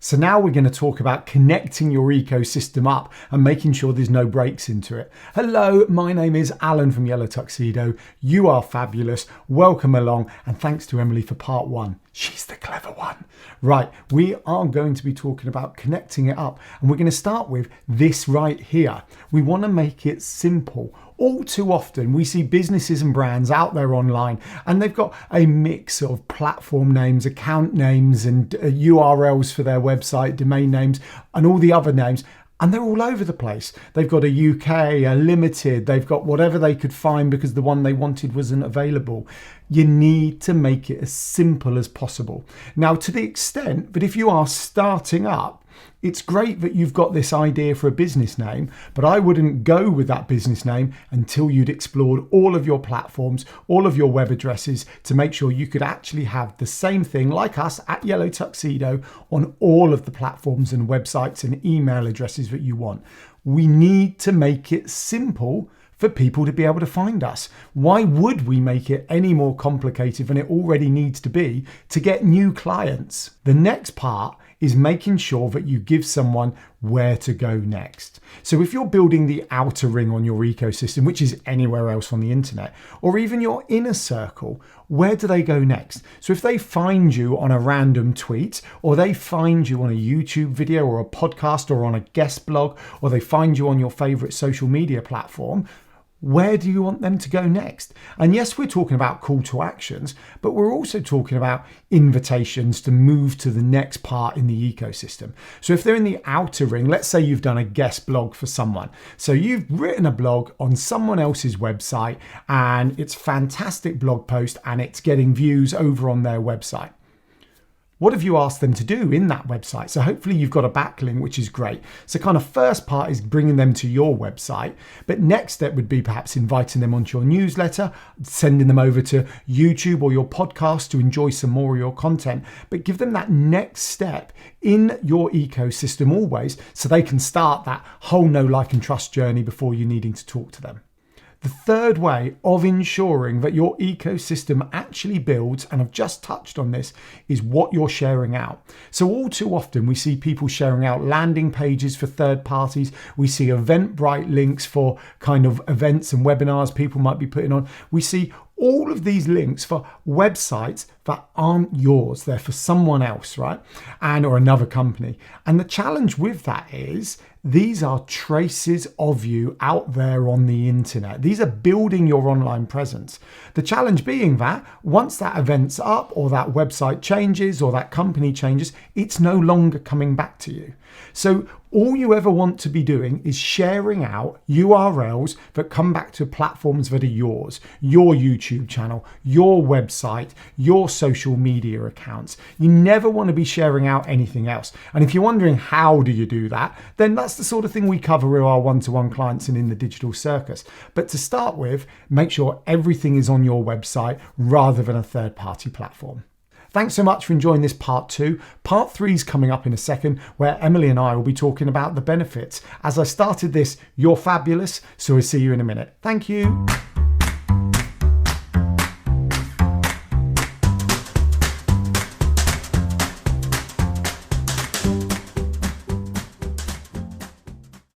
So now we're going to talk about connecting your ecosystem up and making sure there's no breaks into it. Hello, my name is Alan from Yellow Tuxedo. You are fabulous. Welcome along. And thanks to Emily for part one. She's the clever one. Right, we are going to be talking about connecting it up. And we're going to start with this right here. We want to make it simple. All too often we see businesses and brands out there online and they've got a mix of platform names, account names and URLs for their website, domain names and all the other names. And they're all over the place. They've got a UK, a limited, they've got whatever they could find because the one they wanted wasn't available. You need to make it as simple as possible. Now, to the extent that if you are starting up, it's great that you've got this idea for a business name, but I wouldn't go with that business name until you'd explored all of your platforms, all of your web addresses to make sure you could actually have the same thing like us at Yellow Tuxedo on all of the platforms and websites and email addresses that you want. We need to make it simple for people to be able to find us. Why would we make it any more complicated than it already needs to be to get new clients? The next part is making sure that you give someone where to go next. So if you're building the outer ring on your ecosystem, which is anywhere else on the internet, or even your inner circle, where do they go next? So if they find you on a random tweet, or they find you on a YouTube video or a podcast or on a guest blog, or they find you on your favorite social media platform, where do you want them to go next? And yes, we're talking about call to actions, but we're also talking about invitations to move to the next part in the ecosystem. So if they're in the outer ring, let's say you've done a guest blog for someone. So you've written a blog on someone else's website and it's a fantastic blog post and it's getting views over on their website. What have you asked them to do in that website? So hopefully you've got a backlink, which is great. So kind of first part is bringing them to your website. But next step would be perhaps inviting them onto your newsletter, sending them over to YouTube or your podcast to enjoy some more of your content. But give them that next step in your ecosystem always so they can start that whole know, like and trust journey before you needing to talk to them. The third way of ensuring that your ecosystem actually builds, and I've just touched on this, is what you're sharing out. So all too often we see people sharing out landing pages for third parties. We see Eventbrite links for kind of events and webinars people might be putting on. We see all of these links for websites that aren't yours. They're for someone else, right? Or another company. And the challenge with that is these are traces of you out there on the internet. These are building your online presence. The challenge being that once that event's up or that website changes or that company changes, it's no longer coming back to you. So all you ever want to be doing is sharing out URLs that come back to platforms that are yours, your YouTube channel, your website, your social media accounts. You never want to be sharing out anything else. And if you're wondering how do you do that, then that's the sort of thing we cover with our one-to-one clients and in the digital circus. But to start with, make sure everything is on your website rather than a third-party platform. Thanks so much for enjoying this part 2. Part 3 is coming up in a second where Emily and I will be talking about the benefits. As I started this, you're fabulous, so I'll see you in a minute. Thank you.